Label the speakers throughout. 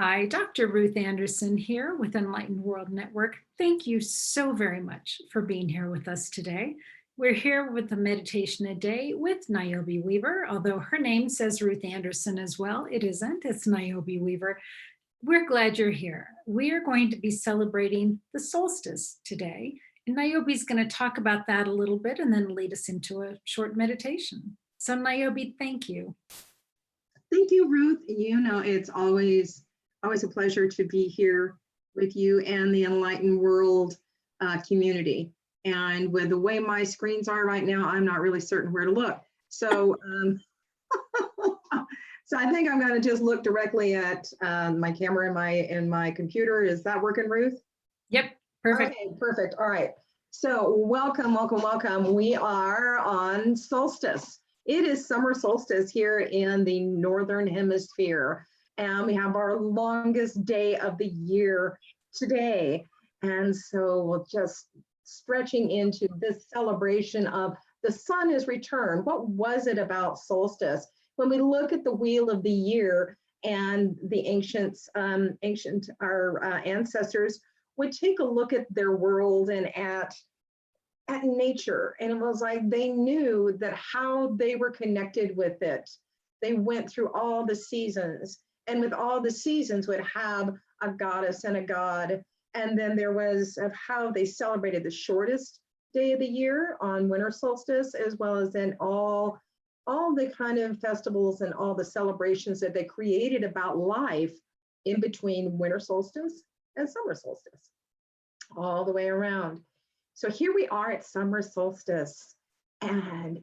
Speaker 1: Hi, Dr. Ruth Anderson here with Enlightened World Network. Thank you so very much for being here with us today. We're here with the meditation a day with Niobe Weaver, although her name says Ruth Anderson as well. It isn't, it's Niobe Weaver. We're glad you're here. We are going to be celebrating the solstice today, and Niobe's going to talk about that a little bit and then lead us into a short meditation. So Niobe, thank you.
Speaker 2: Thank you, Ruth. You know, it's always a pleasure to be here with you and the Enlightened World community. And with the way my screens are right now, I'm not really certain where to look. So, so I think I'm going to just look directly at my camera and my computer. Is that working, Ruth?
Speaker 1: Yep, perfect.
Speaker 2: Okay, perfect. All right. So welcome, welcome, welcome. We are on solstice. It is summer solstice here in the Northern Hemisphere. And we have our longest day of the year today. And so we're just stretching into this celebration of the sun is returned. What was it about solstice? When we look at the wheel of the year and the our ancestors would take a look at their world and at nature. And it was like they knew that how they were connected with it. They went through all the seasons. And with all the seasons would have a goddess and a god. And then there was of how they celebrated the shortest day of the year on winter solstice, as well as in all the kind of festivals and all the celebrations that they created about life in between winter solstice and summer solstice, all the way around. So here we are at summer solstice, and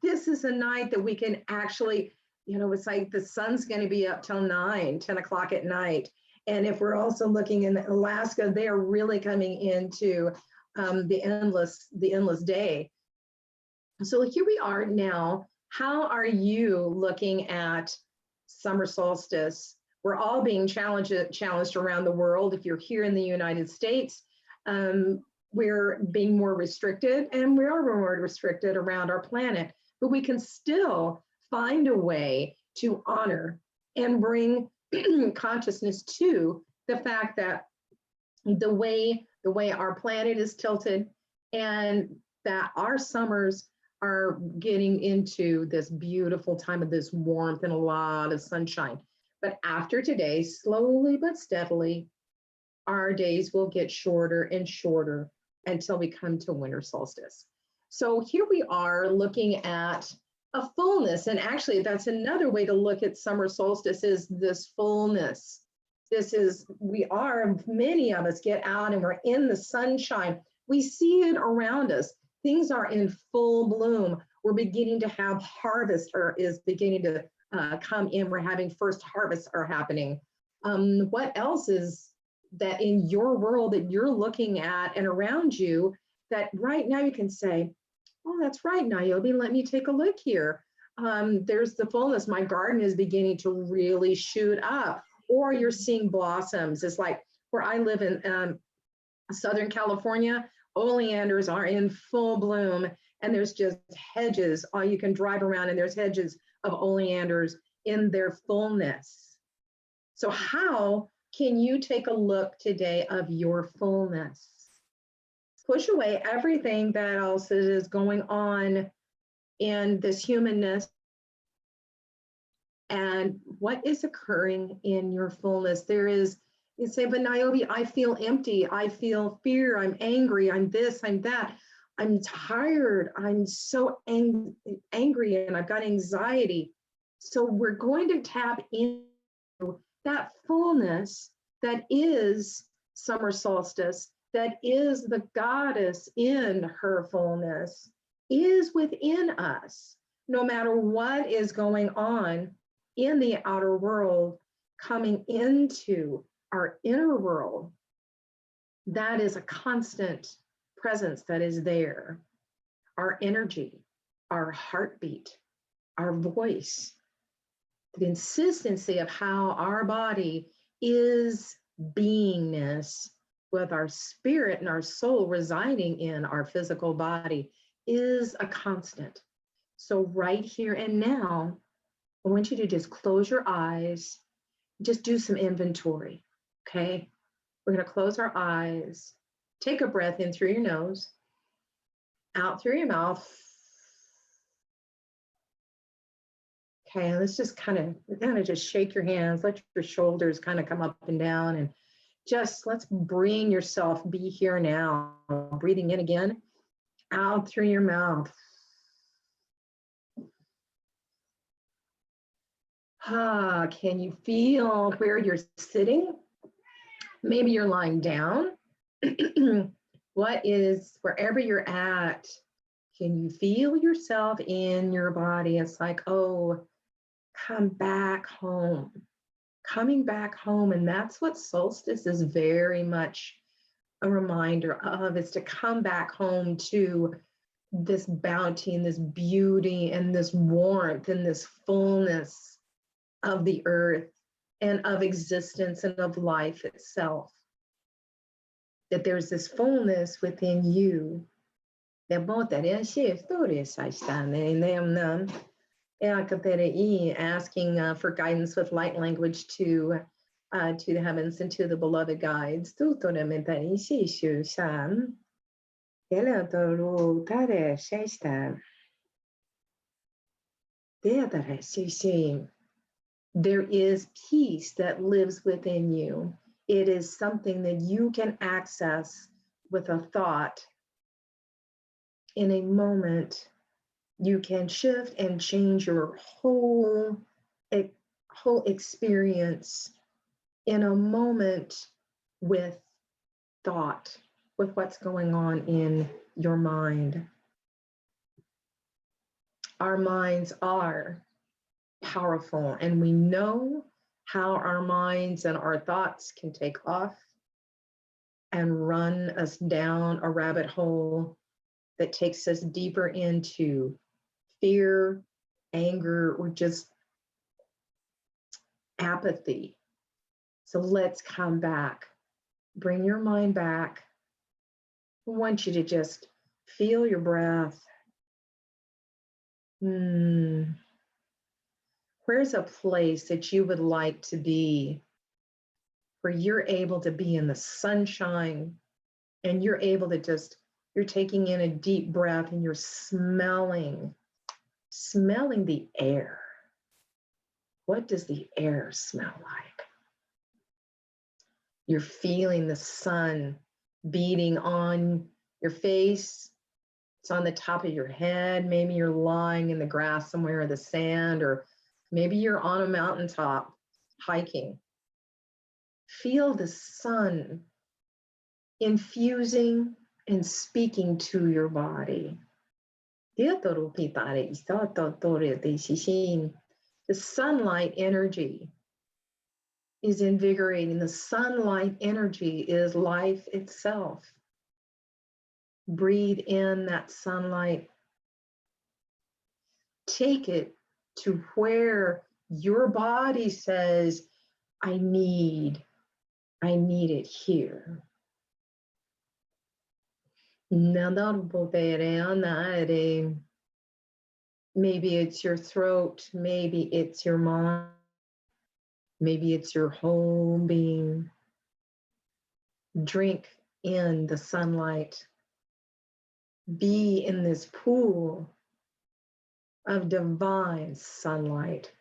Speaker 2: this is a night that we can actually, you know, it's like the sun's going to be up till 10 o'clock at night. And if we're also looking in Alaska, they are really coming into the endless day. So here we are now. How are you looking at summer solstice? We're all being challenged around the world. If you're here in the United States, we're being more restricted, and we are more restricted around our planet, but we can still find a way to honor and bring consciousness to the fact that the way our planet is tilted, and that our summers are getting into this beautiful time of this warmth and a lot of sunshine. But after today, slowly but steadily, our days will get shorter and shorter until we come to winter solstice. So here we are looking at a fullness, and actually that's another way to look at summer solstice, is this fullness. Many of us get out and we're in the sunshine. We see it around us. Things are in full bloom. We're beginning to have harvest, or is beginning to come in. We're having first harvests are happening. What else is that in your world that you're looking at and around you that right now you can say, oh, that's right, Niobe, let me take a look here. There's the fullness. My garden is beginning to really shoot up. Or you're seeing blossoms. It's like where I live in Southern California, oleanders are in full bloom, and there's just hedges. You can drive around and there's hedges of oleanders in their fullness. So how can you take a look today of your fullness? Push away everything that else is going on in this humanness, and what is occurring in your fullness. You say, but Niobe, I feel empty. I feel fear. I'm angry. I'm this, I'm that. I'm tired. I'm so angry, and I've got anxiety. So we're going to tap into that fullness that is summer solstice, that is the goddess in her fullness, is within us, no matter what is going on in the outer world, coming into our inner world. That is a constant presence that is there. Our energy, our heartbeat, our voice, the consistency of how our body is beingness, with our spirit and our soul residing in our physical body, is a constant. So right here and now, I want you to just close your eyes just do some inventory. Okay. We're going to close our eyes. Take a breath in through your nose, out through your mouth. Okay, let's just kind of just shake your hands, let your shoulders kind of come up and down, and just let's bring yourself be here now. Breathing in again, out through your mouth. Can you feel where you're sitting? Maybe you're lying down. Wherever you're at, can you feel yourself in your body? It's like, oh, come back home, coming back home. And that's what solstice is very much a reminder of, is to come back home to this bounty and this beauty and this warmth and this fullness of the earth and of existence and of life itself. That there's this fullness within you. Asking for guidance with light language to the heavens and to the beloved guides. There is peace that lives within you. It is something that you can access with a thought. In a moment, you can shift and change your whole experience in a moment with thought, with what's going on in your mind. Our minds are powerful, and we know how our minds and our thoughts can take off and run us down a rabbit hole that takes us deeper into fear, anger, or just apathy. So let's come back. Bring your mind back. I want you to just feel your breath. Where's a place that you would like to be, where you're able to be in the sunshine and you're able to you're taking in a deep breath and you're smelling the air. What does the air smell like? You're feeling the sun beating on your face. It's on the top of your head. Maybe you're lying in the grass somewhere, or the sand, or maybe you're on a mountaintop hiking. Feel the sun infusing and speaking to your body. The sunlight energy is invigorating. The sunlight energy is life itself. Breathe in that sunlight. Take it to where your body says, I need it here. Maybe it's your throat, maybe it's your mind, maybe it's your whole being. Drink in the sunlight. Be in this pool of divine sunlight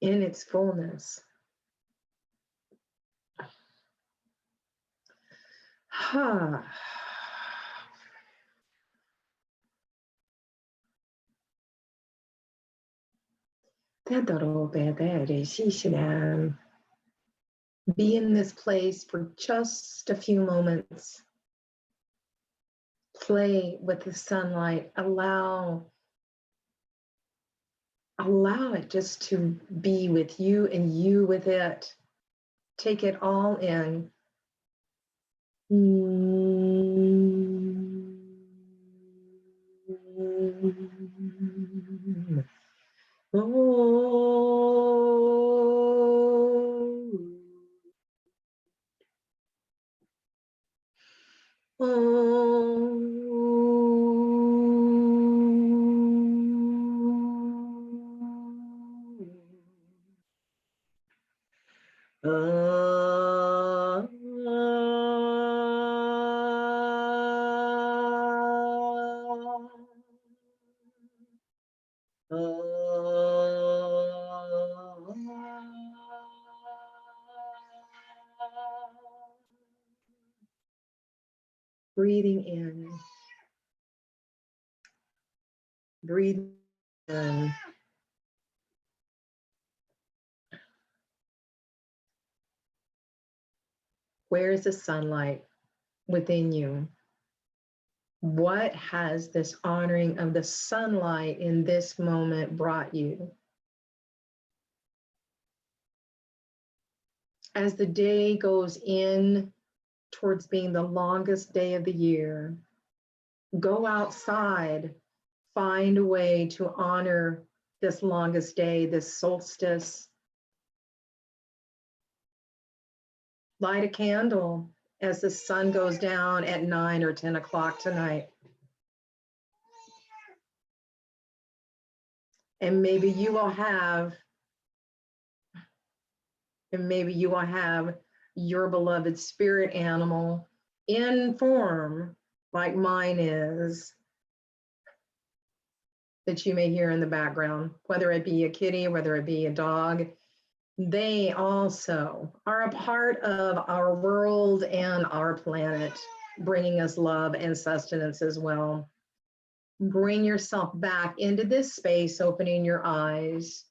Speaker 2: in its fullness. Be in this place for just a few moments. Play with the sunlight. Allow it just to be with you and you with it. Take it all in. Ah, breathing in, breathing in. Where is the sunlight within you? What has this honoring of the sunlight in this moment brought you? As the day goes in towards being the longest day of the year, go outside, find a way to honor this longest day, this solstice. Light a candle as the sun goes down at 9 or 10 o'clock tonight. And maybe you will have, your beloved spirit animal in form like mine is, that you may hear in the background, whether it be a kitty, whether it be a dog. They also are a part of our world and our planet, bringing us love and sustenance as well. Bring yourself back into this space, opening your eyes.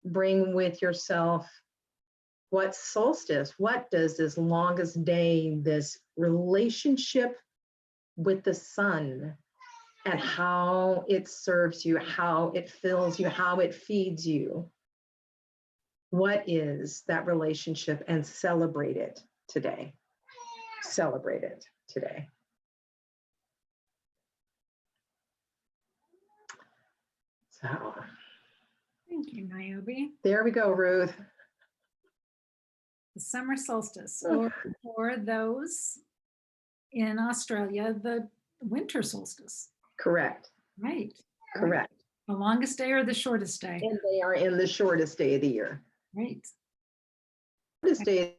Speaker 2: Bring with yourself what solstice, what does this longest day, this relationship with the sun, and how it serves you, how it fills you, how it feeds you. What is that relationship? And celebrate it today. Celebrate it today. So,
Speaker 1: Thank you, Niobe.
Speaker 2: there we go, Ruth.
Speaker 1: The summer solstice, or for those in Australia, the winter solstice.
Speaker 2: Correct.
Speaker 1: Right.
Speaker 2: Correct.
Speaker 1: The longest day or the shortest day?
Speaker 2: And they are in the shortest day of the year.
Speaker 1: Right.
Speaker 2: Shortest day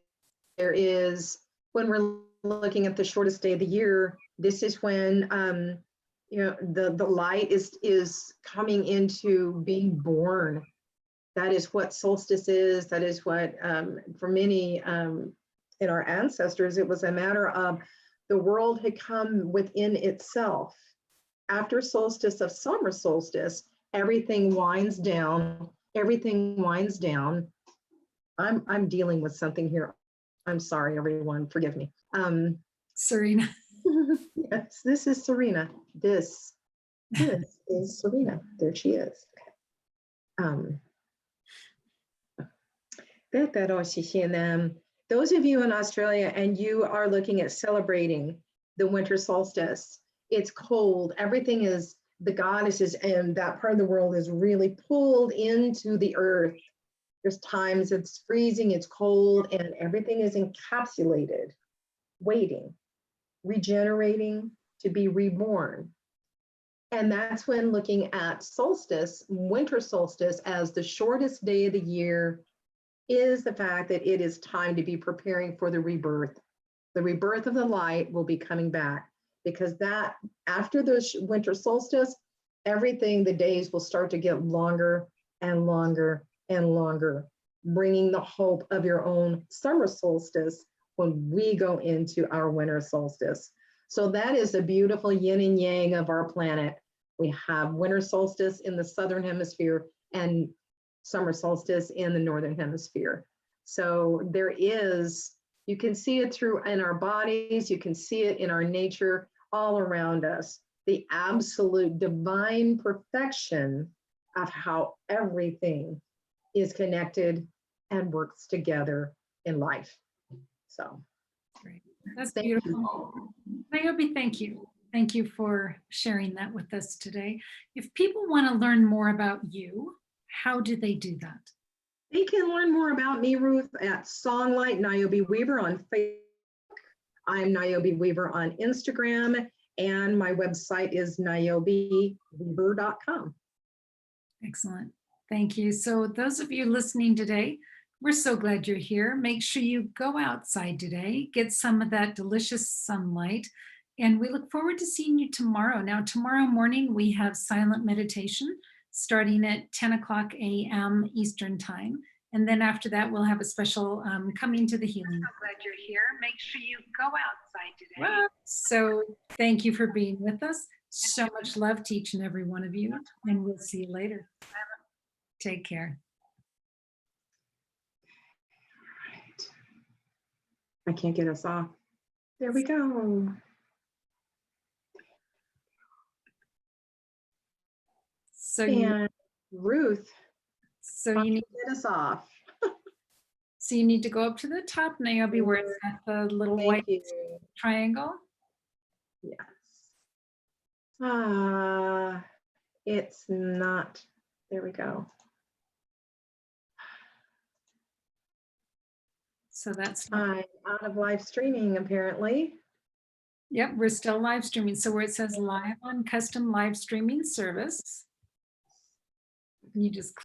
Speaker 2: there is, when we're looking at the shortest day of the year, this is when the light is coming into being born. That is what solstice is. That is what, for many in our ancestors, it was a matter of the world had come within itself. After solstice of summer solstice, everything winds down. Everything winds down. I'm dealing with something here. I'm sorry, everyone. Forgive me.
Speaker 1: Serena.
Speaker 2: Yes, this is Serena. This is Serena. There she is. Those of you in Australia and you are looking at celebrating the winter solstice, it's cold. Everything is, the goddesses and that part of the world is really pulled into the earth. There's times it's freezing, it's cold, and everything is encapsulated, waiting, regenerating to be reborn. And that's when looking at solstice, winter solstice, as the shortest day of the year, is the fact that it is time to be preparing for the rebirth. The rebirth of the light will be coming back, because that after the winter solstice, everything, the days will start to get longer and longer and longer, bringing the hope of your own summer solstice when we go into our winter solstice. So that is the beautiful yin and yang of our planet. We have winter solstice in the southern hemisphere and summer solstice in the northern hemisphere. So there is, you can see it through in our bodies, you can see it in our nature, all around us, the absolute divine perfection of how everything is connected and works together in life. So
Speaker 1: Great. That's beautiful. Niobe, thank you. Thank you for sharing that with us today. If people want to learn more about you, how do they do that?
Speaker 2: They can learn more about me, Ruth, at Songlight Niobe Weaver on Facebook. I'm Niobe Weaver on Instagram, and my website is niobeweaver.com.
Speaker 1: Excellent. Thank you. So those of you listening today, We're so glad you're here. Make sure you go outside today, get some of that delicious sunlight, and we look forward to seeing you tomorrow. Now, tomorrow morning, we have silent meditation starting at 10 o'clock a.m. Eastern Time. And then after that, we'll have a special coming to the healing. So glad you're here. Make sure you go outside today. Well, so thank you for being with us. So much love to each and every one of you, and we'll see you later. Take care.
Speaker 2: I can't get us off. There we go.
Speaker 1: So
Speaker 2: and Ruth,
Speaker 1: you need
Speaker 2: to get us off.
Speaker 1: So you need to go up to the top, Niobe, where it's got the little white triangle.
Speaker 2: Yes. It's not. There we go.
Speaker 1: So that's
Speaker 2: I'm out of live streaming, apparently.
Speaker 1: Yep, we're still live streaming. So where it says live on custom live streaming service, you just